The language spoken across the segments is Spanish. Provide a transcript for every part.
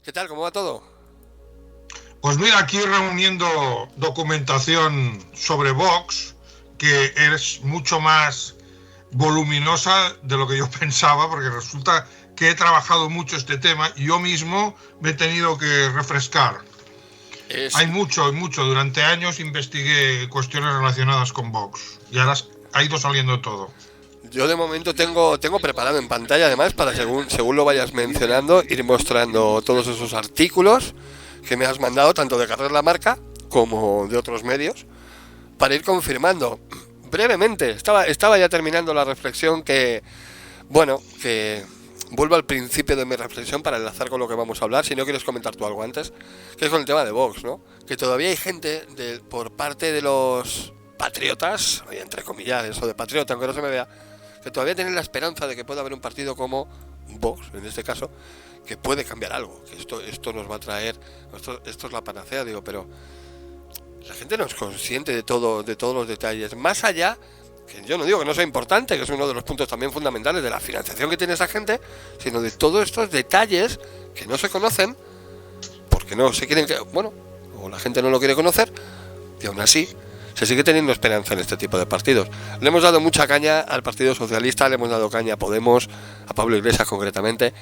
¿Qué tal? ¿Cómo va todo? Pues mira, aquí reuniendo documentación sobre Vox, que es mucho más voluminosa de lo que yo pensaba, porque resulta que he trabajado mucho este tema y yo mismo me he tenido que refrescar. Es, Hay mucho, mucho. Durante años investigué cuestiones relacionadas con Vox y ahora ha ido saliendo todo. yo de momento tengo preparado en pantalla, además, para según lo vayas mencionando, ir mostrando todos esos artículos que me has mandado, tanto de Carrer La Marca como de otros medios, para ir confirmando. Brevemente, estaba ya terminando la reflexión que vuelvo al principio de mi reflexión para enlazar con lo que vamos a hablar, si no quieres comentar tú algo antes, que es con el tema de Vox, ¿no? Que todavía hay gente por parte de los patriotas, entre comillas, eso de patriota, aunque no se me vea, que todavía tienen la esperanza de que pueda haber un partido como Vox, en este caso, que puede cambiar algo, que esto nos va a traer, esto es la panacea, digo, pero la gente no es consciente de todos los detalles, más allá, que yo no digo que no sea importante, que es uno de los puntos también fundamentales de la financiación que tiene esa gente, sino de todos estos detalles que no se conocen, porque no se quieren que, bueno, o la gente no lo quiere conocer, y aún así se sigue teniendo esperanza en este tipo de partidos. Le hemos dado mucha caña al Partido Socialista, le hemos dado caña a Podemos, a Pablo Iglesias concretamente.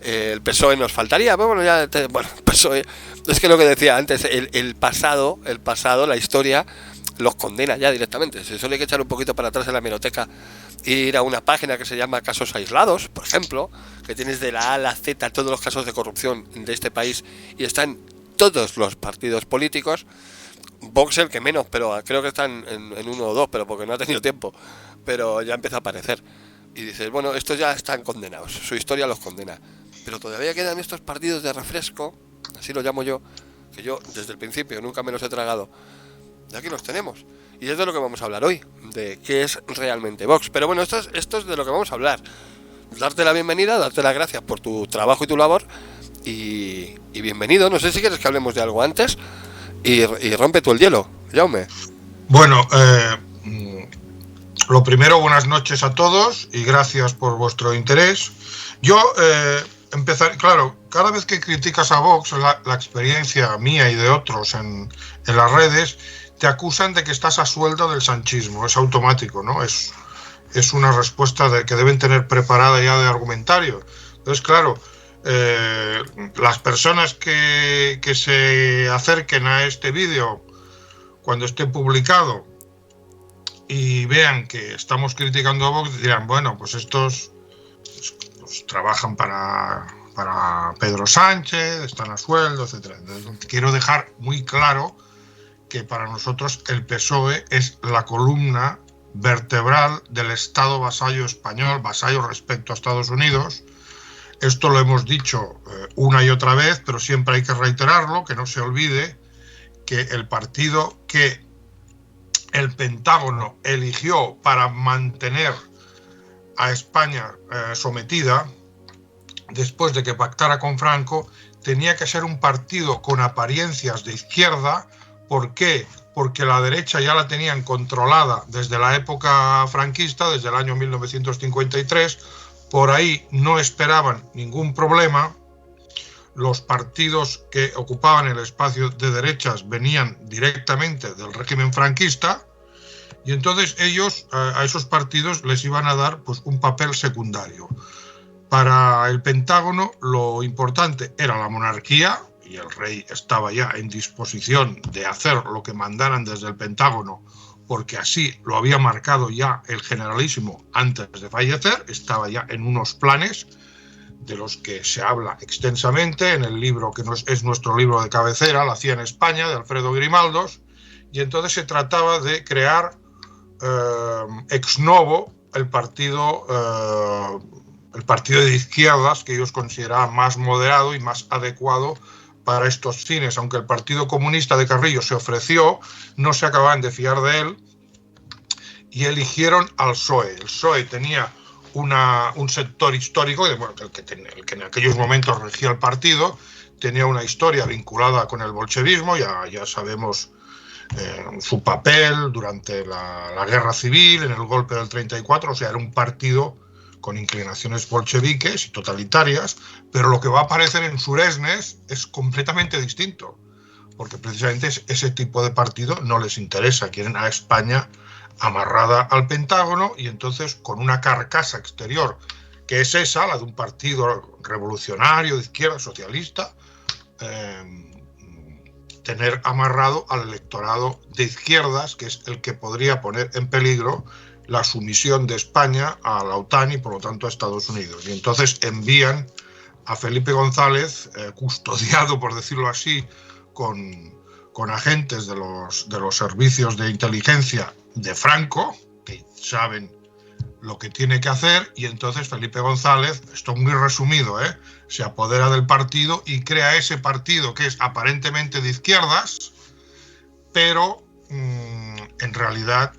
El PSOE nos faltaría, pero bueno, bueno, PSOE, es que lo que decía antes, el pasado, la historia, los condena ya directamente. Si solo hay que echar un poquito para atrás en la hemeroteca e ir a una página que se llama Casos Aislados, por ejemplo, que tienes de la A a la Z todos los casos de corrupción de este país y están todos los partidos políticos. Vox el que menos, pero creo que están en uno o dos, pero porque no ha tenido tiempo. Pero ya empieza a aparecer. Y dices, bueno, estos ya están condenados, su historia los condena. Pero todavía quedan estos partidos de refresco, así lo llamo yo, que yo desde el principio nunca me los he tragado. Y aquí los tenemos. Y es de lo que vamos a hablar hoy, de qué es realmente Vox. Pero bueno, esto es de lo que vamos a hablar. Darte la bienvenida, darte las gracias por tu trabajo y tu labor. Y bienvenido. No sé si quieres que hablemos de algo antes. Y rompe tú el hielo, Jaume. Bueno, lo primero, buenas noches a todos y gracias por vuestro interés. Yo empezar, claro, cada vez que criticas a Vox, la experiencia mía y de otros en las redes, te acusan de que estás a sueldo del sanchismo. Es automático, ¿no? Es una respuesta que deben tener preparada ya de argumentario. Entonces, claro, las personas que se acerquen a este vídeo cuando esté publicado y vean que estamos criticando a Vox, dirán, bueno, pues estos pues, trabajan para Pedro Sánchez, están a sueldo, etc. Entonces, quiero dejar muy claro que para nosotros el PSOE es la columna vertebral del Estado vasallo español, vasallo respecto a Estados Unidos. Esto lo hemos dicho una y otra vez, pero siempre hay que reiterarlo, que no se olvide que el partido que el Pentágono eligió para mantener a España sometida, después de que pactara con Franco, tenía que ser un partido con apariencias de izquierda. ¿Por qué? Porque la derecha ya la tenían controlada desde la época franquista, desde el año 1953, por ahí no esperaban ningún problema. Los partidos que ocupaban el espacio de derechas venían directamente del régimen franquista y entonces ellos a esos partidos les iban a dar pues un papel secundario. Para el Pentágono lo importante era la monarquía y el rey estaba ya en disposición de hacer lo que mandaran desde el Pentágono porque así lo había marcado ya el generalísimo antes de fallecer, estaba ya en unos planes de los que se habla extensamente en el libro que es nuestro libro de cabecera, La CIA en España, de Alfredo Grimaldos, y entonces se trataba de crear ex novo el partido de izquierdas que ellos consideraban más moderado y más adecuado para estos fines. Aunque el Partido Comunista de Carrillo se ofreció, no se acababan de fiar de él y eligieron al PSOE. El PSOE tenía un sector histórico, bueno, el que en aquellos momentos regía el partido, tenía una historia vinculada con el bolchevismo, ya sabemos su papel durante la guerra civil, en el golpe del 34, o sea, era un partido con inclinaciones bolcheviques y totalitarias, pero lo que va a aparecer en Suresnes es completamente distinto, porque precisamente ese tipo de partido no les interesa, quieren a España amarrada al Pentágono y entonces con una carcasa exterior que es esa, la de un partido revolucionario de izquierda, socialista, tener amarrado al electorado de izquierdas, que es el que podría poner en peligro la sumisión de España a la OTAN y por lo tanto a Estados Unidos. Y entonces envían a Felipe González, custodiado, por decirlo así, con agentes de los servicios de inteligencia de Franco, que saben lo que tiene que hacer, y entonces Felipe González, esto muy resumido, se apodera del partido y crea ese partido que es aparentemente de izquierdas, pero en realidad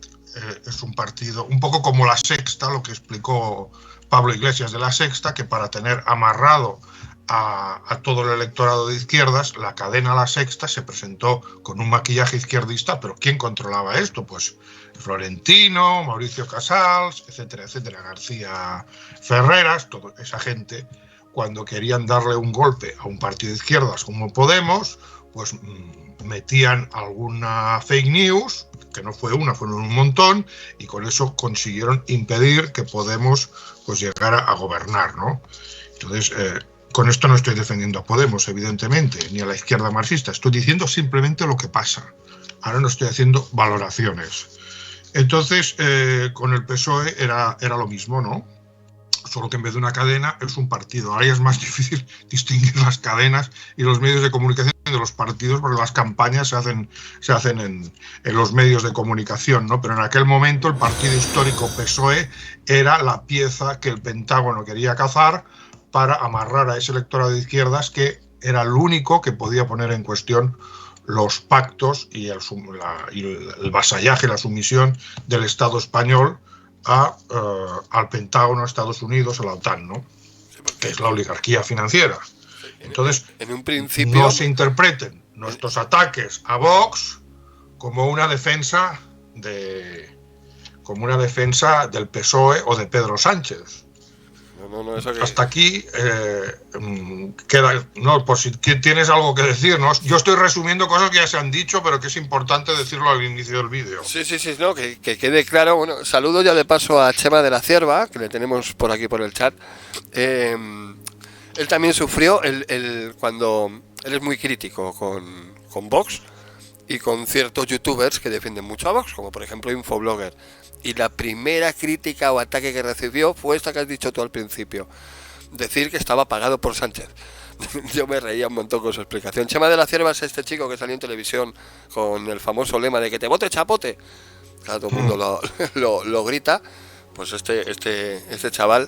es un partido un poco como La Sexta, lo que explicó Pablo Iglesias de La Sexta, que para tener amarrado a todo el electorado de izquierdas, la cadena La Sexta se presentó con un maquillaje izquierdista, pero ¿quién controlaba esto? Pues Florentino, Mauricio Casals, etcétera, etcétera, García Ferreras, toda esa gente, cuando querían darle un golpe a un partido de izquierdas como Podemos, pues metían alguna fake news, que no fue una, fueron un montón, y con eso consiguieron impedir que Podemos pues llegara a gobernar, ¿no? Entonces, con esto no estoy defendiendo a Podemos, evidentemente, ni a la izquierda marxista, estoy diciendo simplemente lo que pasa. Ahora no estoy haciendo valoraciones. Entonces, con el PSOE era lo mismo, ¿no? Solo que en vez de una cadena es un partido. Ahora ya es más difícil distinguir las cadenas y los medios de comunicación de los partidos, porque las campañas se hacen en los medios de comunicación, ¿no? Pero en aquel momento el partido histórico PSOE era la pieza que el Pentágono quería cazar para amarrar a ese electorado de izquierdas, que era el único que podía poner en cuestión los pactos y el vasallaje, la sumisión del Estado español al Pentágono, a Estados Unidos, a la OTAN, ¿no? Que es la oligarquía financiera. Entonces, en un principio, no se interpreten nuestros ataques a Vox como una defensa del PSOE o de Pedro Sánchez. No, eso que... Hasta aquí queda, no, por si tienes algo que decir, ¿no? Yo estoy resumiendo cosas que ya se han dicho, pero que es importante decirlo al inicio del vídeo. Sí, no, que quede claro. Bueno, saludo ya de paso a Chema de la Cierva, que le tenemos por aquí por el chat. Él también sufrió cuando él es muy crítico con Vox y con ciertos youtubers que defienden mucho a Vox, como por ejemplo Infoblogger. Y la primera crítica o ataque que recibió fue esta que has dicho tú al principio, decir que estaba pagado por Sánchez. Yo me reía un montón con su explicación. Chema de la Cierva es este chico que salió en televisión con el famoso lema de que te vote chapote. Claro, todo el mundo lo grita. Pues este chaval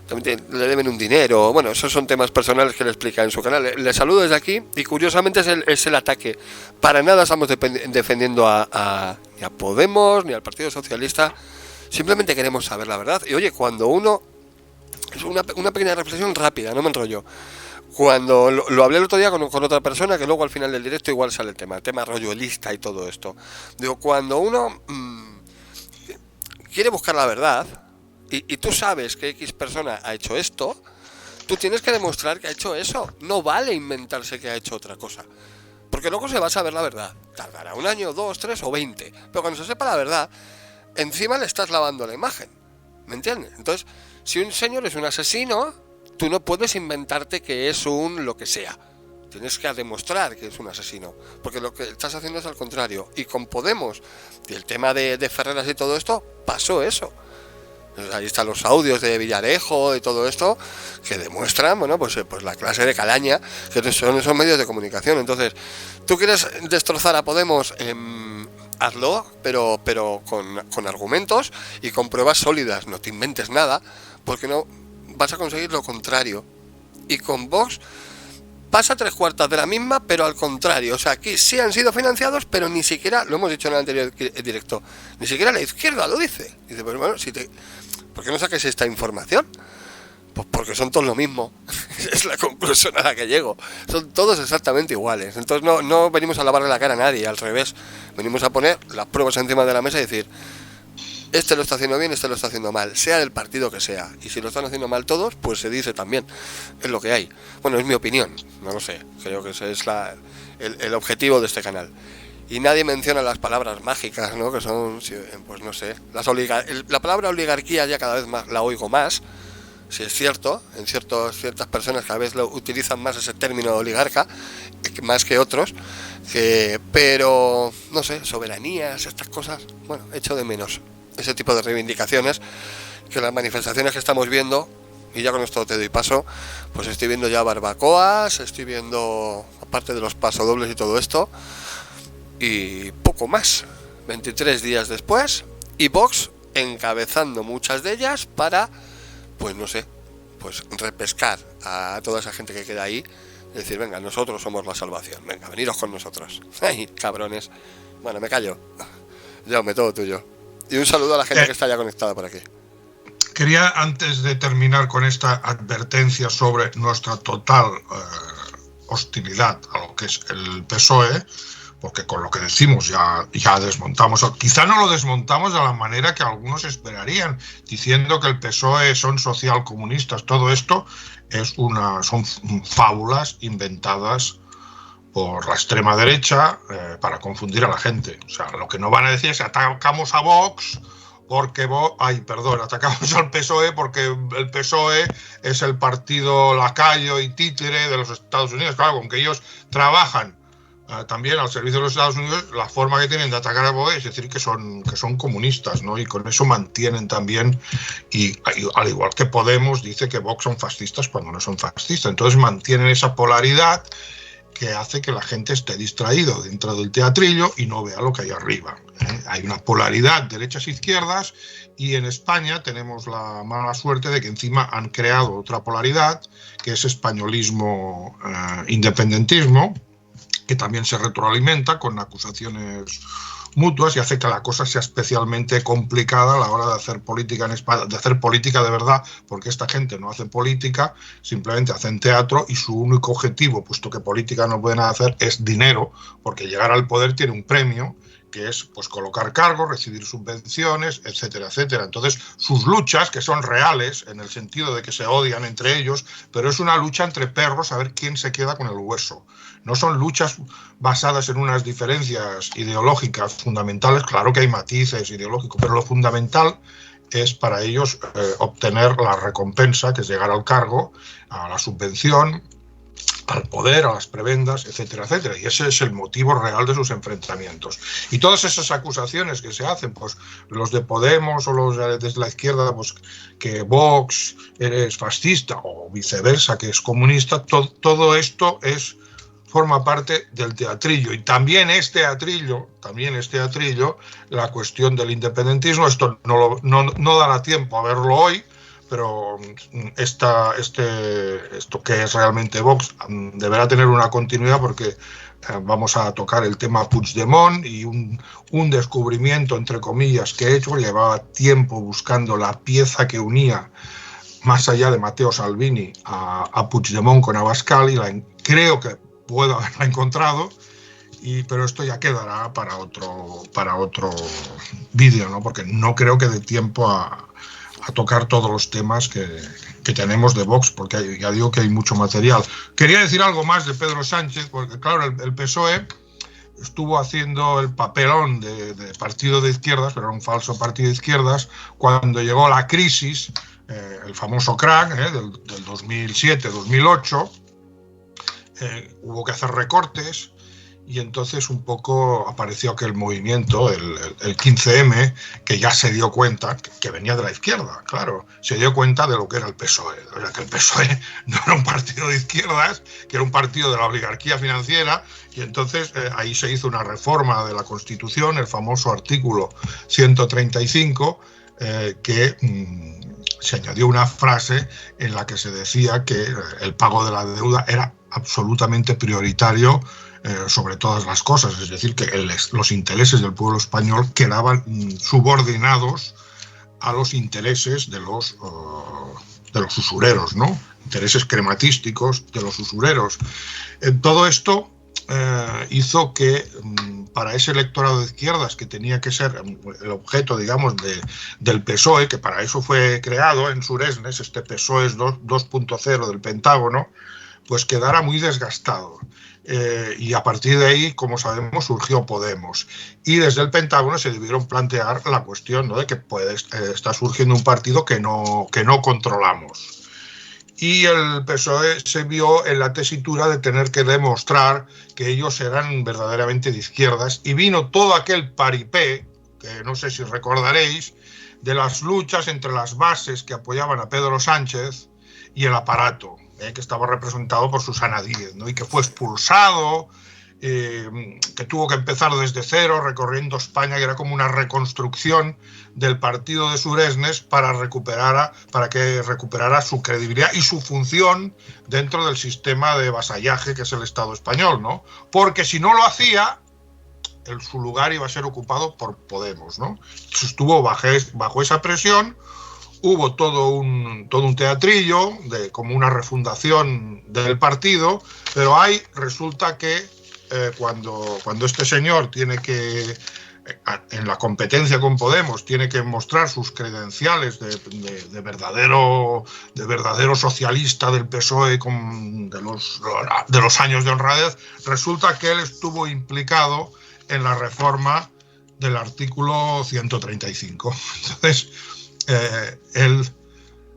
también le deben un dinero. Bueno, esos son temas personales que le explica en su canal. Le saludo desde aquí y curiosamente es el ataque. Para nada estamos defendiendo ni a Podemos ni al Partido Socialista. Simplemente queremos saber la verdad. Y oye, cuando uno... Es una pequeña reflexión rápida, no me enrollo. Cuando lo hablé el otro día con otra persona, que luego al final del directo igual sale el tema royolista y todo esto. Digo, cuando uno quiere buscar la verdad... Y tú sabes que X persona ha hecho esto, tú tienes que demostrar que ha hecho eso. No vale inventarse que ha hecho otra cosa. Porque luego se va a saber la verdad. Tardará 1 año, 2, 3 o 20. Pero cuando se sepa la verdad, encima le estás lavando la imagen. ¿Me entiendes? Entonces, si un señor es un asesino, tú no puedes inventarte que es un lo que sea. Tienes que demostrar que es un asesino. Porque lo que estás haciendo es al contrario. Y con Podemos, y el tema de Ferreras y todo esto, pasó eso. Ahí están los audios de Villarejo y todo esto que demuestran, bueno, pues la clase de calaña que son esos medios de comunicación. Entonces, tú quieres destrozar a Podemos, hazlo, pero con argumentos y con pruebas sólidas. No te inventes nada, porque no vas a conseguir lo contrario. Y con Vox pasa 3/4 de la misma, pero al contrario. O sea, aquí sí han sido financiados, pero ni siquiera, lo hemos dicho en el anterior directo, ni siquiera la izquierda lo dice. Dice, pues bueno, ¿por qué no saques esta información? Pues porque son todos lo mismo. Es la conclusión a la que llego. Son todos exactamente iguales. Entonces no venimos a lavarle la cara a nadie, al revés. Venimos a poner las pruebas encima de la mesa y decir, este lo está haciendo bien, este lo está haciendo mal, sea del partido que sea. Y si lo están haciendo mal todos, pues se dice también. Es lo que hay. Bueno, es mi opinión, no lo sé. Creo que ese es el objetivo de este canal. Y nadie menciona las palabras mágicas, ¿no? Que son, pues no sé, la palabra oligarquía ya cada vez más la oigo más. Si es cierto, en ciertas personas cada vez lo utilizan más ese término oligarca, más que otros, pero no sé, soberanías, estas cosas, bueno, echo de menos ese tipo de reivindicaciones, que las manifestaciones que estamos viendo, y ya con esto te doy paso, pues estoy viendo ya barbacoas, estoy viendo, aparte de los pasodobles y todo esto, y poco más. 23 días después, y Vox encabezando muchas de ellas para, pues no sé, pues repescar a toda esa gente que queda ahí, decir, venga, nosotros somos la salvación, venga, veniros con nosotros. Ay, cabrones. Bueno, me callo. Jaume, todo tuyo. Y un saludo a la gente que está ya conectada por aquí. Quería, antes de terminar con esta advertencia sobre nuestra total hostilidad a lo que es el PSOE, porque con lo que decimos ya desmontamos, o quizá no lo desmontamos de la manera que algunos esperarían, diciendo que el PSOE son socialcomunistas. Todo esto son fábulas inventadas por la extrema derecha para confundir a la gente. O sea, lo que no van a decir es atacamos a Vox porque atacamos al PSOE porque el PSOE es el partido lacayo y títere de los Estados Unidos. Claro, con que ellos trabajan también al servicio de los Estados Unidos, la forma que tienen de atacar a Vox es decir que son comunistas, ¿no? Y con eso mantienen también, y al igual que Podemos dice que Vox son fascistas cuando no son fascistas. Entonces mantienen esa polaridad que hace que la gente esté distraído dentro del teatrillo y no vea lo que hay arriba. Hay una polaridad derechas e izquierdas, y en España tenemos la mala suerte de que encima han creado otra polaridad, que es españolismo, independentismo, que también se retroalimenta con acusaciones mutuas y hace que la cosa sea especialmente complicada a la hora de hacer política en España, de hacer política de verdad, porque esta gente no hace política, simplemente hacen teatro, y su único objetivo, puesto que política no pueden hacer, es dinero, porque llegar al poder tiene un premio, que es pues colocar cargos, recibir subvenciones, etcétera, etcétera. Entonces, sus luchas, que son reales, en el sentido de que se odian entre ellos, pero es una lucha entre perros a ver quién se queda con el hueso. No son luchas basadas en unas diferencias ideológicas fundamentales. Claro que hay matices ideológicos, pero lo fundamental es para ellos obtener la recompensa, que es llegar al cargo, a la subvención, al poder, a las prebendas, etcétera, etcétera. Y ese es el motivo real de sus enfrentamientos. Y todas esas acusaciones que se hacen, pues los de Podemos o los desde la izquierda, pues que Vox es fascista o viceversa, que es comunista, todo esto forma parte del teatrillo. Y también es teatrillo, la cuestión del independentismo. Esto no dará tiempo a verlo hoy, pero esto que es realmente Vox deberá tener una continuidad, porque vamos a tocar el tema Puigdemont y un descubrimiento, entre comillas, que he hecho. Llevaba tiempo buscando la pieza que unía, más allá de Matteo Salvini, a Puigdemont con Abascal, y creo que puedo haberla encontrado, pero esto ya quedará para otro vídeo, ¿no? Porque no creo que dé tiempo a tocar todos los temas que tenemos de Vox, porque ya digo que hay mucho material. Quería decir algo más de Pedro Sánchez, porque claro, el PSOE estuvo haciendo el papelón de partido de izquierdas, pero era un falso partido de izquierdas, cuando llegó la crisis, el famoso crack del 2007-2008, hubo que hacer recortes, y entonces un poco apareció aquel movimiento, el 15M, que ya se dio cuenta que venía de la izquierda, claro, se dio cuenta de lo que era el PSOE, o sea, que el PSOE no era un partido de izquierdas, que era un partido de la oligarquía financiera, y entonces ahí se hizo una reforma de la Constitución, el famoso artículo 135, que se añadió una frase en la que se decía que el pago de la deuda era absolutamente prioritario sobre todas las cosas, es decir, que los intereses del pueblo español quedaban subordinados a los intereses de los usureros, ¿no? Intereses crematísticos de los usureros. Todo esto hizo que para ese electorado de izquierdas, que tenía que ser el objeto, digamos, del PSOE, que para eso fue creado en Suresnes, este PSOE 2.0 del Pentágono, pues quedara muy desgastado. Y a partir de ahí, como sabemos, surgió Podemos. Y desde el Pentágono se debieron plantear la cuestión, ¿no?, de que está surgiendo un partido que no controlamos. Y el PSOE se vio en la tesitura de tener que demostrar que ellos eran verdaderamente de izquierdas, y vino todo aquel paripé, que no sé si recordaréis, de las luchas entre las bases que apoyaban a Pedro Sánchez y el aparato, que estaba representado por Susana Díez, ¿no?, y que fue expulsado, que tuvo que empezar desde cero recorriendo España, que era como una reconstrucción del partido de Suresnes para que recuperara su credibilidad y su función dentro del sistema de vasallaje que es el Estado español, ¿no? Porque si no lo hacía, su lugar iba a ser ocupado por Podemos, ¿no? Estuvo bajo esa presión. Hubo todo un teatrillo, como una refundación del partido, pero ahí resulta que cuando este señor tiene que, en la competencia con Podemos, tiene que mostrar sus credenciales de verdadero socialista del PSOE de los años de honradez, resulta que él estuvo implicado en la reforma del artículo 135. Entonces, él,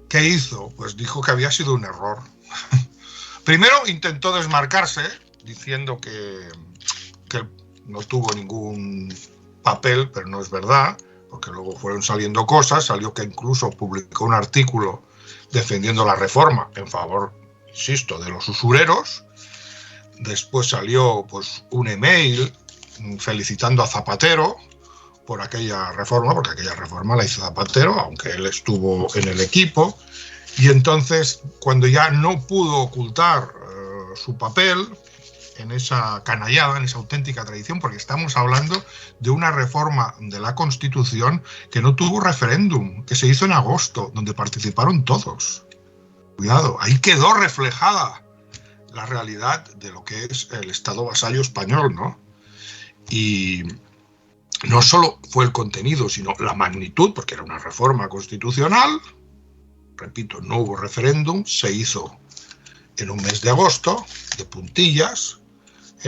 ¿qué hizo? Pues dijo que había sido un error. Primero intentó desmarcarse diciendo que no tuvo ningún papel, pero no es verdad, porque luego fueron saliendo cosas. Salió que incluso publicó un artículo defendiendo la reforma en favor, insisto, de los usureros. Después salió pues un email felicitando a Zapatero por aquella reforma, porque aquella reforma la hizo Zapatero, aunque él estuvo en el equipo. Y entonces, cuando ya no pudo ocultar su papel en esa canallada, en esa auténtica tradición, porque estamos hablando de una reforma de la Constitución que no tuvo referéndum, que se hizo en agosto, donde participaron todos. Cuidado, ahí quedó reflejada la realidad de lo que es el Estado vasallo español, ¿no? Y no solo fue el contenido, sino la magnitud, porque era una reforma constitucional. Repito, no hubo referéndum, se hizo en un mes de agosto, de puntillas,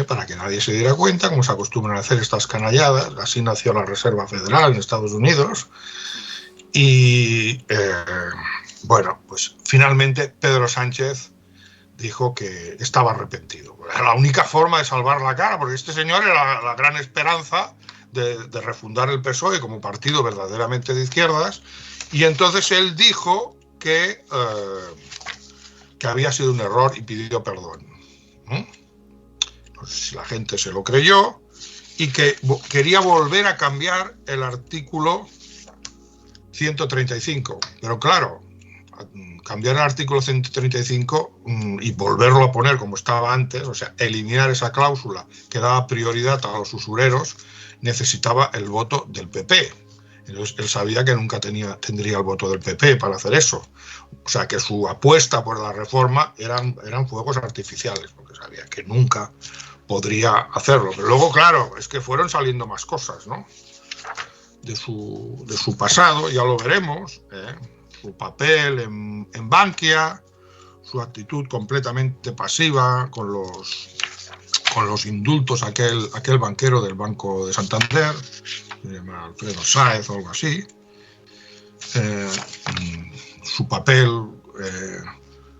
para que nadie se diera cuenta, como se acostumbran a hacer estas canalladas. Así nació la Reserva Federal en Estados Unidos. Y bueno, pues finalmente Pedro Sánchez dijo que estaba arrepentido. Era la única forma de salvar la cara, porque este señor era la gran esperanza de refundar el PSOE como partido verdaderamente de izquierdas. Y entonces él dijo que había sido un error y pidió perdón. No sé si la gente se lo creyó, y que quería volver a cambiar el artículo 135. Pero claro, cambiar el artículo 135 y volverlo a poner como estaba antes, o sea, eliminar esa cláusula que daba prioridad a los usureros, necesitaba el voto del PP. Entonces él sabía que nunca tendría el voto del PP para hacer eso. O sea, que su apuesta por la reforma eran fuegos artificiales, porque sabía que nunca podría hacerlo. Pero luego, claro, es que fueron saliendo más cosas, ¿no?, de su pasado, ya lo veremos, su papel en Bankia, su actitud completamente pasiva con los indultos a aquel banquero del Banco de Santander, se llama Alfredo Sáez o algo así, su papel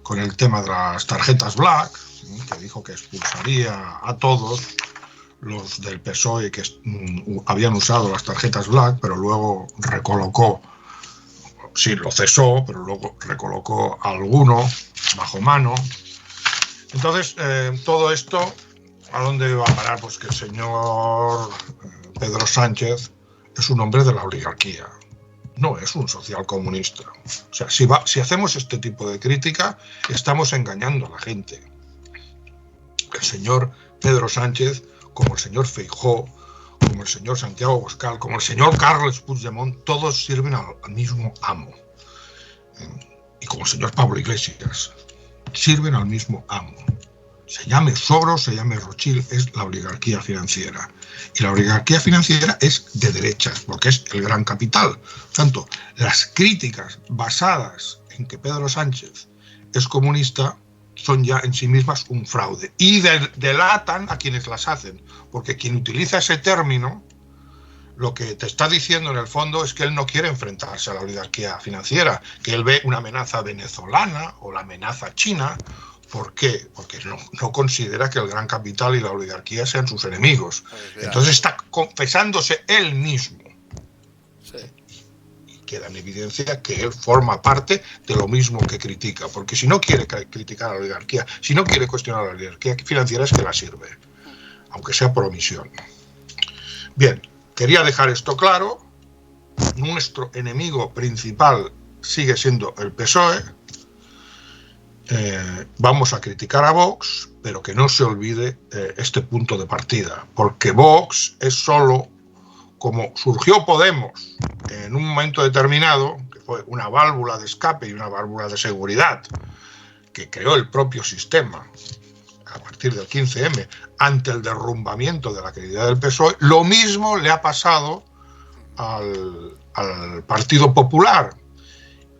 con el tema de las tarjetas Black, que dijo que expulsaría a todos los del PSOE que habían usado las tarjetas Black, pero luego recolocó, sí, lo cesó, pero luego recolocó a alguno bajo mano. Entonces, todo esto, ¿a dónde va a parar? Pues que el señor Pedro Sánchez es un hombre de la oligarquía, no es un socialcomunista. O sea, si hacemos este tipo de crítica, estamos engañando a la gente. El señor Pedro Sánchez, como el señor Feijóo, como el señor Santiago Abascal, como el señor Carles Puigdemont, todos sirven al mismo amo. Y como el señor Pablo Iglesias, sirven al mismo amo. se llame Soros, se llame Rothschild, es la oligarquía financiera. Y la oligarquía financiera es de derechas, porque es el gran capital. Por tanto, las críticas basadas en que Pedro Sánchez es comunista son ya en sí mismas un fraude. Y delatan a quienes las hacen, porque quien utiliza ese término, lo que te está diciendo en el fondo es que él no quiere enfrentarse a la oligarquía financiera, que él ve una amenaza venezolana o la amenaza china. ¿Por qué? Porque no considera que el gran capital y la oligarquía sean sus enemigos. Entonces está confesándose él mismo. Sí. Y queda en evidencia que él forma parte de lo mismo que critica. Porque si no quiere criticar a la oligarquía, si no quiere cuestionar la oligarquía financiera, es que la sirve. Aunque sea por omisión. Bien, quería dejar esto claro. Nuestro enemigo principal sigue siendo el PSOE. Vamos a criticar a Vox, pero que no se olvide este punto de partida, porque Vox es solo como surgió Podemos en un momento determinado, que fue una válvula de escape y una válvula de seguridad que creó el propio sistema a partir del 15M ante el derrumbamiento de la credibilidad del PSOE. Lo mismo le ha pasado al Partido Popular.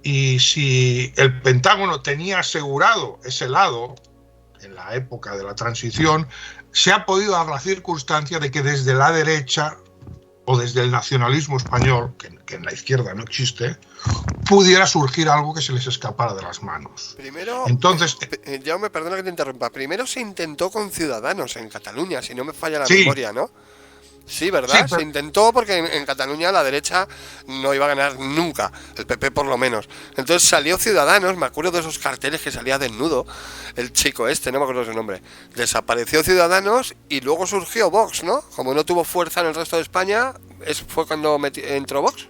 Y si el Pentágono tenía asegurado ese lado en la época de la transición, se ha podido dar la circunstancia de que desde la derecha o desde el nacionalismo español, que en la izquierda no existe, pudiera surgir algo que se les escapara de las manos. Primero, entonces, Jaume, perdona que te interrumpa. Primero se intentó con Ciudadanos en Cataluña, si no me falla la memoria, ¿no? Sí, ¿verdad? Sí, pero... Se intentó porque en Cataluña la derecha no iba a ganar nunca, el PP por lo menos. Entonces salió Ciudadanos, me acuerdo de esos carteles que salía desnudo, el chico no me acuerdo su nombre. Desapareció Ciudadanos y luego surgió Vox, ¿no? Como no tuvo fuerza en el resto de España, fue cuando entró Vox.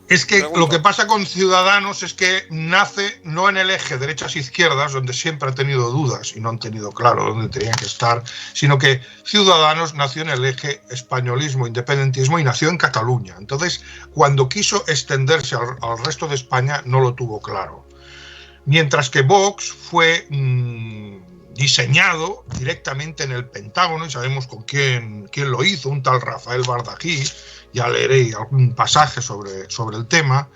Es que lo que pasa con Ciudadanos es que nace no en el eje derechas-izquierdas, donde siempre ha tenido dudas y no han tenido claro dónde tenían que estar, sino que Ciudadanos nació en el eje españolismo-independentismo y nació en Cataluña. Entonces, cuando quiso extenderse al resto de España, no lo tuvo claro. Mientras que Vox fue diseñado directamente en el Pentágono, y sabemos con quién lo hizo, un tal Rafael Bardají. Ya leeré algún pasaje sobre el tema,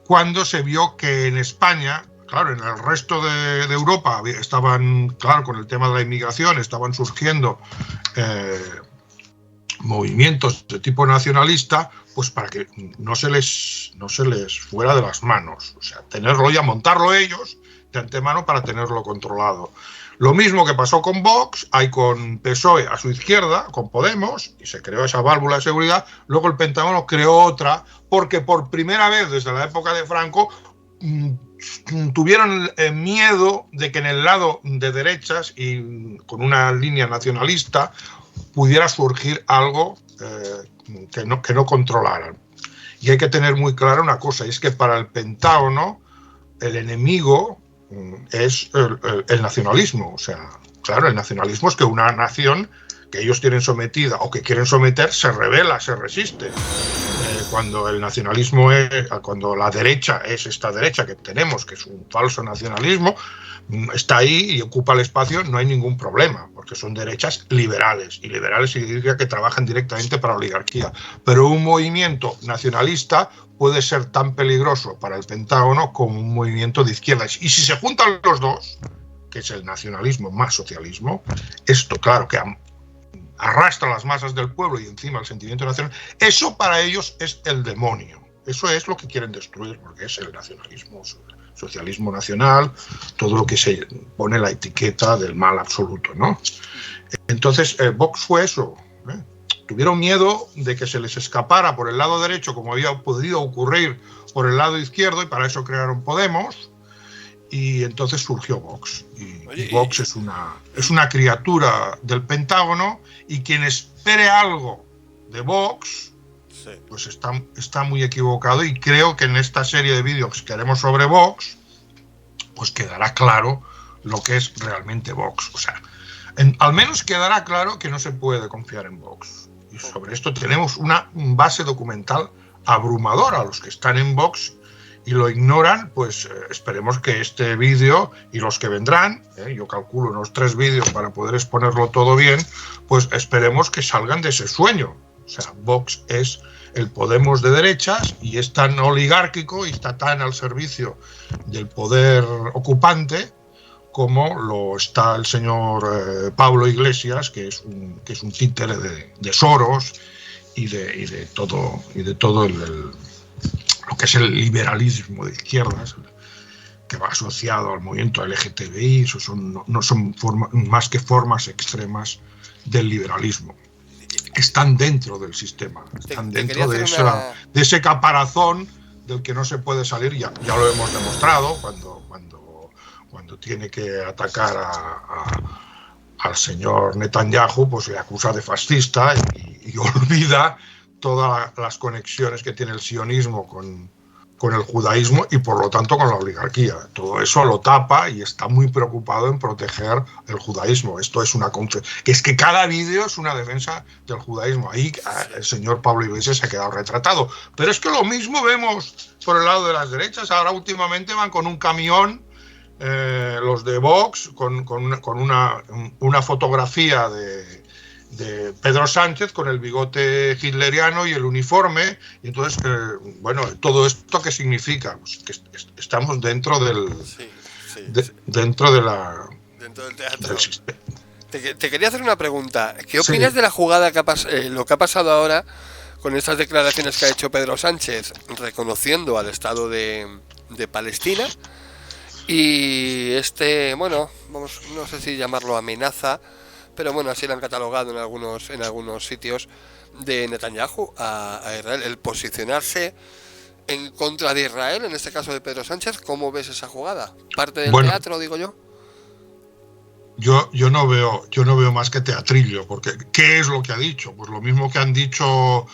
cuando se vio que en España, claro, en el resto de Europa estaban, claro, con el tema de la inmigración, estaban surgiendo movimientos de tipo nacionalista, pues para que no se les fuera de las manos, o sea, tenerlo ya, montarlo ellos de antemano para tenerlo controlado. Lo mismo que pasó con Vox, hay con PSOE a su izquierda, con Podemos, y se creó esa válvula de seguridad. Luego el Pentágono creó otra, porque por primera vez desde la época de Franco tuvieron miedo de que en el lado de derechas y con una línea nacionalista pudiera surgir algo que no controlaran. Y hay que tener muy clara una cosa, y es que para el Pentágono el enemigo es el nacionalismo. O sea, claro, el nacionalismo es que una nación que ellos tienen sometida o que quieren someter se rebela, se resiste. Cuando el nacionalismo cuando la derecha es esta derecha que tenemos, que es un falso nacionalismo, está ahí y ocupa el espacio, no hay ningún problema, porque son derechas liberales, y liberales significa que trabajan directamente para la oligarquía. Pero un movimiento nacionalista puede ser tan peligroso para el Pentágono como un movimiento de izquierdas. Y si se juntan los dos, que es el nacionalismo más socialismo, esto claro que arrastra las masas del pueblo y encima el sentimiento nacional, eso para ellos es el demonio. Eso es lo que quieren destruir, porque es el nacionalismo, socialismo nacional, todo lo que se pone la etiqueta del mal absoluto, ¿no? Entonces, Vox fue eso, ¿eh? Tuvieron miedo de que se les escapara por el lado derecho, como había podido ocurrir por el lado izquierdo, y para eso crearon Podemos, y entonces surgió Vox. Y Vox es una criatura del Pentágono, y quien espere algo de Vox, pues está muy equivocado, y creo que en esta serie de vídeos que haremos sobre Vox, pues quedará claro lo que es realmente Vox. O sea, al menos quedará claro que no se puede confiar en Vox. Y sobre esto tenemos una base documental abrumadora. Los que están en Vox y lo ignoran, pues esperemos que este vídeo y los que vendrán, yo calculo unos 3 vídeos para poder exponerlo todo bien, pues esperemos que salgan de ese sueño. O sea, Vox es el Podemos de derechas y es tan oligárquico y está tan al servicio del poder ocupante como lo está el señor Pablo Iglesias, que es un títere de Soros y de todo lo que es el liberalismo de izquierdas, que va asociado al movimiento LGTBI. Eso no son más que formas extremas del liberalismo. Están dentro del sistema, están dentro de ese caparazón del que no se puede salir. Ya lo hemos demostrado cuando tiene que atacar al señor Netanyahu, pues le acusa de fascista y olvida todas las conexiones que tiene el sionismo con el judaísmo y por lo tanto con la oligarquía. Todo eso lo tapa y está muy preocupado en proteger el judaísmo. Esto es es que cada vídeo es una defensa del judaísmo. Ahí el señor Pablo Iglesias se ha quedado retratado. Pero es que lo mismo vemos por el lado de las derechas. Ahora últimamente van con un camión, los de Vox, con una fotografía de Pedro Sánchez con el bigote hitleriano y el uniforme, y entonces, ¿todo esto qué significa? Pues que estamos dentro del dentro del teatro. Del sistema. Te quería hacer una pregunta. ¿Qué opinas de la jugada lo que ha pasado ahora con estas declaraciones que ha hecho Pedro Sánchez reconociendo al Estado de Palestina? Y no sé si llamarlo amenaza, pero bueno, así lo han catalogado en algunos sitios, de Netanyahu a Israel, el posicionarse en contra de Israel, en este caso de Pedro Sánchez. ¿Cómo ves esa jugada? ¿Parte del teatro, digo yo? Yo no veo más que teatrillo, porque ¿qué es lo que ha dicho? Pues lo mismo que han dicho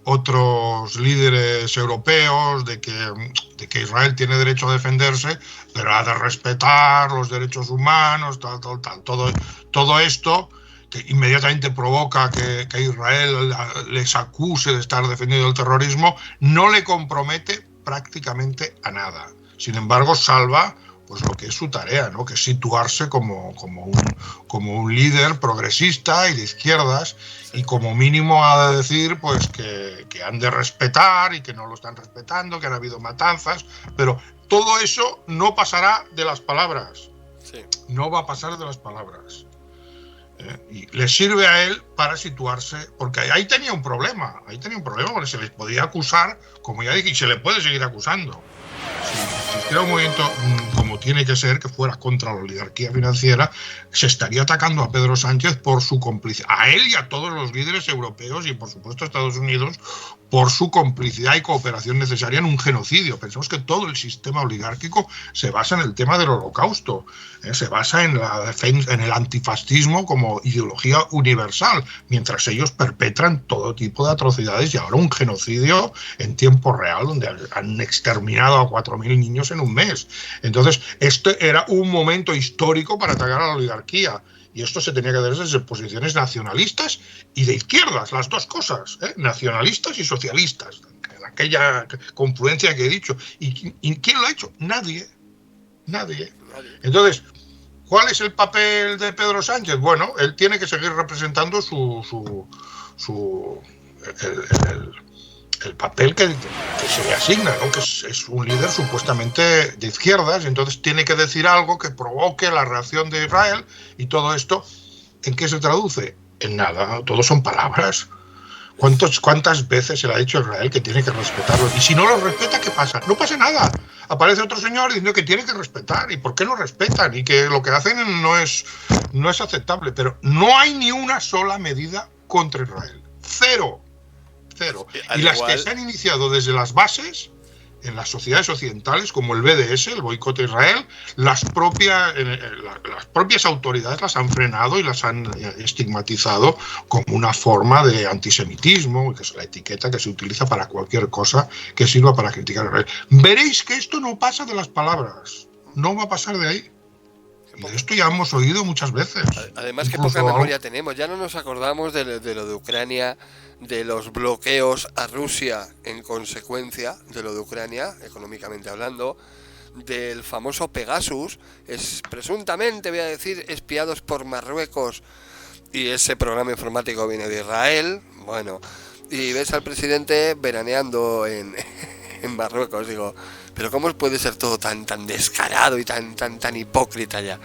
otros líderes europeos de que Israel tiene derecho a defenderse, pero ha de respetar los derechos humanos, tal. Todo esto que inmediatamente provoca que Israel les acuse de estar defendiendo el terrorismo, no le compromete prácticamente a nada. Sin embargo, salva pues lo que es su tarea, ¿no? Que es situarse como un líder progresista y de izquierdas, y como mínimo ha de decir pues que han de respetar y que no lo están respetando, que han habido matanzas, pero todo eso no pasará de las palabras. Sí. No va a pasar de las palabras. Y le sirve a él para situarse, porque ahí tenía un problema, porque se les podía acusar, como ya dije, y se le puede seguir acusando. Si existiera un movimiento como tiene que ser, que fuera contra la oligarquía financiera, se estaría atacando a Pedro Sánchez por su complicidad, a él y a todos los líderes europeos y por supuesto a Estados Unidos, por su complicidad y cooperación necesaria en un genocidio. Pensamos que todo el sistema oligárquico se basa en el tema del holocausto, se basa en la defensa, en el antifascismo como ideología universal, mientras ellos perpetran todo tipo de atrocidades y ahora un genocidio en tiempo real donde han exterminado a 4.000 niños en un mes. Entonces, este era un momento histórico para atacar a la oligarquía. Y esto se tenía que hacer desde posiciones nacionalistas y de izquierdas, las dos cosas, nacionalistas y socialistas, en aquella confluencia que he dicho. ¿Y quién lo ha hecho? Nadie. Entonces, ¿cuál es el papel de Pedro Sánchez? Bueno, él tiene que seguir representando el papel que se le asigna, ¿no? Que es un líder supuestamente de izquierdas, y entonces tiene que decir algo que provoque la reacción de Israel, y todo esto, ¿en qué se traduce? En nada, todo son palabras. ¿Cuántas veces se le ha dicho a Israel que tiene que respetarlo? Y si no lo respeta, ¿qué pasa? No pasa nada. Aparece otro señor diciendo que tiene que respetar. ¿Y por qué no respetan? Y que lo que hacen no es aceptable. Pero no hay ni una sola medida contra Israel. Cero. Y las que se han iniciado desde las bases en las sociedades occidentales, como el BDS, el boicot a Israel, las propias autoridades las han frenado y las han estigmatizado como una forma de antisemitismo, que es la etiqueta que se utiliza para cualquier cosa que sirva para criticar a Israel. Veréis que esto no pasa de las palabras, no va a pasar de ahí. de esto ya hemos oído muchas veces. Además, que poca memoria tenemos. Ya no nos acordamos de lo de Ucrania, de los bloqueos a Rusia en consecuencia de lo de Ucrania, económicamente hablando, del famoso Pegasus, presuntamente, voy a decir, espiados por Marruecos, y ese programa informático viene de Israel. Bueno, y ves al presidente veraneando en Marruecos. Digo, pero ¿cómo puede ser todo tan descarado y tan hipócrita ya?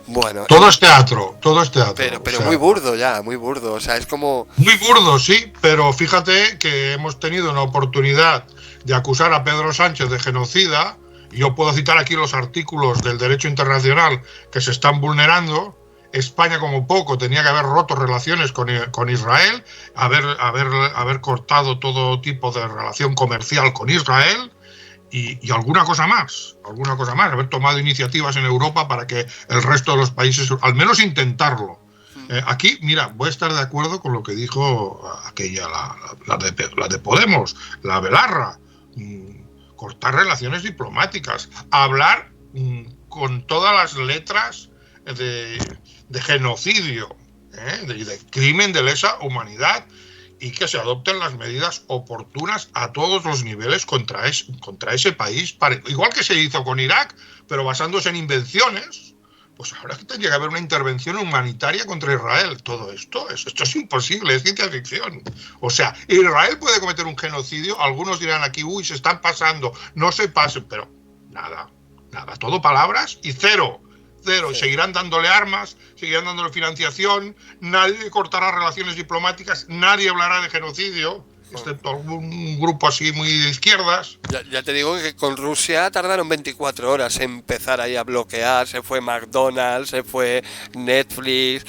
Bueno, todo es teatro. Pero o sea, muy burdo ya, muy burdo. O sea, es como... Muy burdo, sí, pero fíjate que hemos tenido una oportunidad de acusar a Pedro Sánchez de genocida. Yo puedo citar aquí los artículos del derecho internacional que se están vulnerando. España, como poco, tenía que haber roto relaciones con Israel, haber cortado todo tipo de relación comercial con Israel y alguna cosa más, haber tomado iniciativas en Europa para que el resto de los países, al menos intentarlo. Aquí, mira, voy a estar de acuerdo con lo que dijo aquella, la de Podemos, la Belarra. Cortar relaciones diplomáticas, hablar con todas las letras de genocidio, de crimen de lesa humanidad, y que se adopten las medidas oportunas a todos los niveles contra ese país, igual que se hizo con Irak, pero basándose en invenciones. Pues ahora que tendría que haber una intervención humanitaria contra Israel. Todo esto es imposible, es ciencia ficción. O sea, Israel puede cometer un genocidio, algunos dirán aquí, uy, se están pasando, no se pasen, pero nada, todo palabras y cero. Sí. Seguirán dándole armas, seguirán dándole financiación, nadie cortará relaciones diplomáticas, nadie hablará de genocidio, excepto algún grupo así muy de izquierdas. Ya te digo que con Rusia tardaron 24 horas en empezar ahí a bloquear. Se fue McDonald's, se fue Netflix.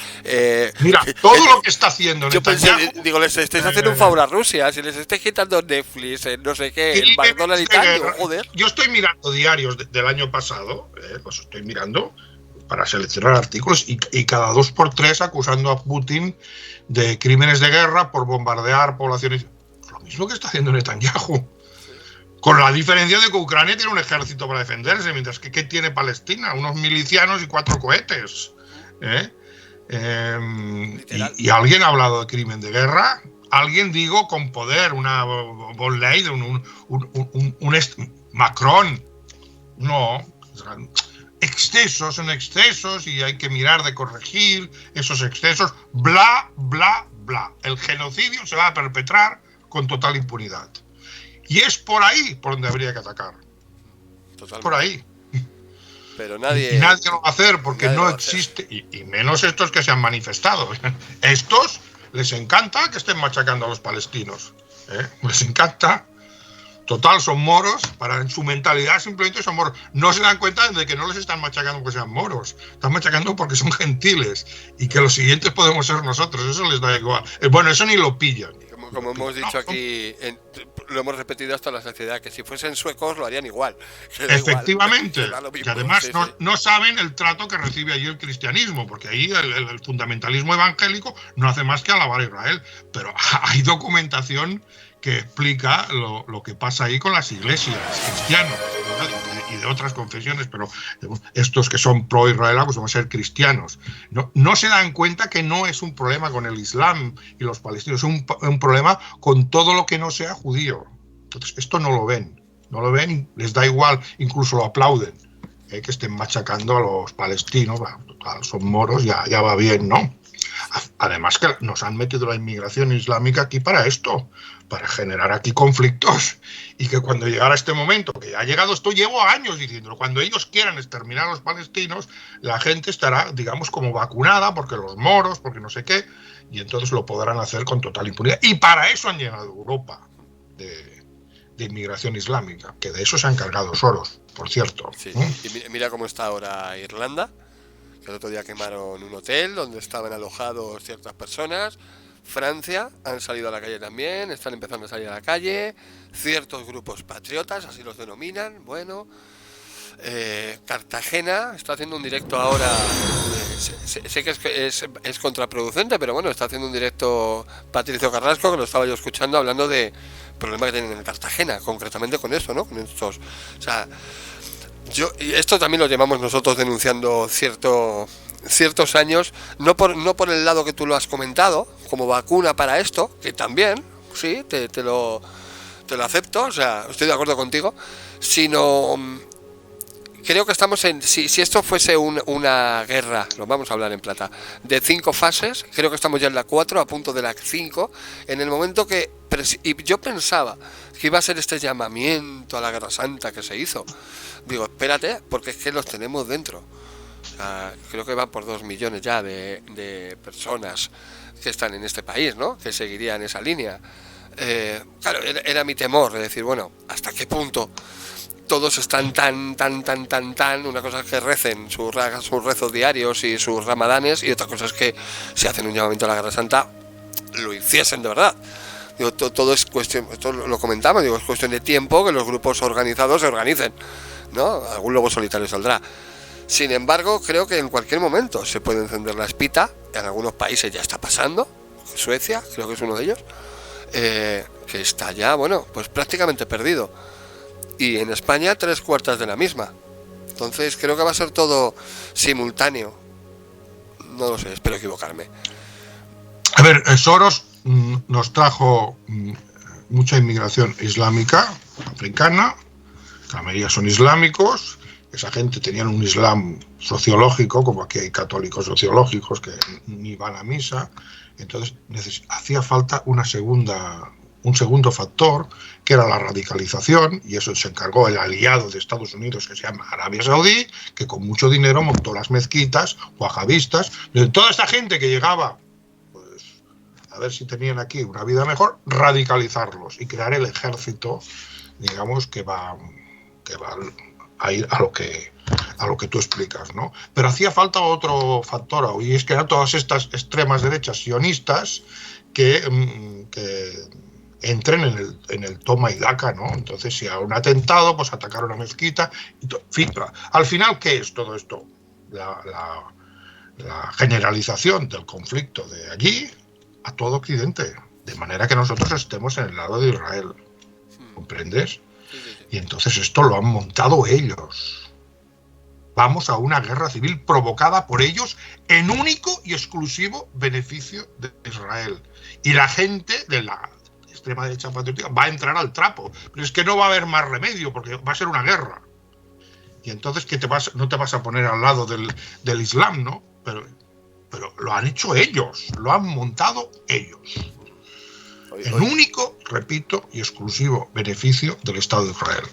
Mira, todo lo que está haciendo yo pensé, digo, les estáis haciendo un favor a Rusia. Si les estáis quitando Netflix, no sé qué, el McDonald's y tal, joder. Yo estoy mirando diarios del año pasado, los estoy mirando para seleccionar artículos, y cada 2 por 3 acusando a Putin de crímenes de guerra por bombardear poblaciones. Lo mismo que está haciendo Netanyahu. Con la diferencia de que Ucrania tiene un ejército para defenderse, mientras que ¿qué tiene Palestina? Unos milicianos y 4 cohetes. Y alguien ha hablado de crimen de guerra. Alguien, digo, con poder, una von Leyen, Macron. No. Excesos son excesos y hay que mirar de corregir esos excesos. Bla, bla, bla. El genocidio se va a perpetrar con total impunidad. Y es por ahí por donde habría que atacar. Totalmente. Por ahí. Pero nadie lo va a hacer porque no existe, y menos estos que se han manifestado. Estos les encanta que estén machacando a los palestinos. Les encanta. Total, son moros, en su mentalidad simplemente son moros. No se dan cuenta de que no les están machacando porque sean moros, están machacando porque son gentiles y que los siguientes podemos ser nosotros, eso les da igual. Bueno, eso ni lo pillan. Como hemos dicho aquí, lo hemos repetido hasta la saciedad, que si fuesen suecos lo harían igual. Efectivamente, igual. Y además no saben el trato que recibe allí el cristianismo, porque ahí el fundamentalismo evangélico no hace más que alabar a Israel, pero hay documentación que explica lo que pasa ahí con las iglesias cristianas y de otras confesiones, pero estos que son pro-Israel pues van a ser cristianos. No se dan cuenta que no es un problema con el Islam y los palestinos, es un problema con todo lo que no sea judío. Entonces, esto no lo ven, les da igual, incluso lo aplauden, que estén machacando a los palestinos. Bueno, total, son moros, ya va bien, ¿no? Además que nos han metido la inmigración islámica aquí para esto, para generar aquí conflictos, y que cuando llegara este momento, que ya ha llegado, esto llevo años diciéndolo, cuando ellos quieran exterminar a los palestinos, la gente estará, digamos, como vacunada, porque los moros, porque no sé qué, y entonces lo podrán hacer con total impunidad. Y para eso han llegado Europa de inmigración islámica, que de eso se han cargado Soros, por cierto. Sí. Y mira cómo está ahora Irlanda, que el otro día quemaron un hotel donde estaban alojados ciertas personas. Francia han salido a la calle también, están empezando a salir a la calle ciertos grupos patriotas, así los denominan. Bueno, Cartagena está haciendo un directo ahora, sé que es contraproducente, pero bueno, está haciendo un directo Patricio Carrasco, que lo estaba yo escuchando, hablando de problemas que tienen en Cartagena, concretamente con eso, ¿no? Con estos, o sea, Y esto también lo llevamos nosotros denunciando ciertos años, no por el lado que tú lo has comentado, como vacuna para esto, que también, sí, te lo acepto, o sea, estoy de acuerdo contigo, sino creo que estamos en, si esto fuese una guerra, lo vamos a hablar en plata, de 5 fases, creo que estamos ya en la 4, a punto de la 5, en el momento que, y yo pensaba que iba a ser este llamamiento a la Guerra Santa que se hizo. Digo, espérate, porque es que los tenemos dentro. O sea, creo que van por 2 millones ya de personas que están en este país, ¿no? Que seguirían esa línea. Claro, era mi temor de decir, bueno, ¿hasta qué punto todos están tan, una cosa es que recen sus rezos diarios y sus ramadanes, y otra cosa es que si hacen un llamamiento a la Guerra Santa, lo hiciesen de verdad. Digo, todo es cuestión, esto lo comentamos, digo, es cuestión de tiempo que los grupos organizados se organicen, ¿no? Algún lobo solitario saldrá. Sin embargo, creo que en cualquier momento se puede encender la espita. En algunos países ya está pasando, Suecia creo que es uno de ellos, que está ya, bueno, pues prácticamente perdido. Y en España 3/4 de la misma. Entonces creo que va a ser todo simultáneo. No lo sé, espero equivocarme. A ver, Soros nos trajo mucha inmigración islámica, africana, la mayoría son islámicos. Esa gente tenía un islam sociológico, como aquí hay católicos sociológicos que ni van a misa. Entonces hacía falta un segundo factor, que era la radicalización, y eso se encargó el aliado de Estados Unidos, que se llama Arabia Saudí, que con mucho dinero montó las mezquitas wahabistas. De toda esta gente que llegaba, pues a ver si tenían aquí una vida mejor, radicalizarlos y crear el ejército, digamos, que va a ir a lo que tú explicas, ¿no? Pero hacía falta otro factor, y es que eran todas estas extremas derechas sionistas que entren en el toma y daca, ¿no? Entonces, si hay un atentado, pues atacar una mezquita. Al final, ¿qué es todo esto? La generalización del conflicto de allí a todo Occidente, de manera que nosotros estemos en el lado de Israel. ¿Comprendes? Y entonces esto lo han montado ellos. Vamos a una guerra civil provocada por ellos en único y exclusivo beneficio de Israel. Y la gente de la extrema derecha patriótica va a entrar al trapo. Pero es que no va a haber más remedio, porque va a ser una guerra. Y entonces no te vas a poner al lado del Islam, ¿no? Pero lo han hecho ellos, lo han montado ellos. En único, repito, y exclusivo beneficio del Estado de Israel.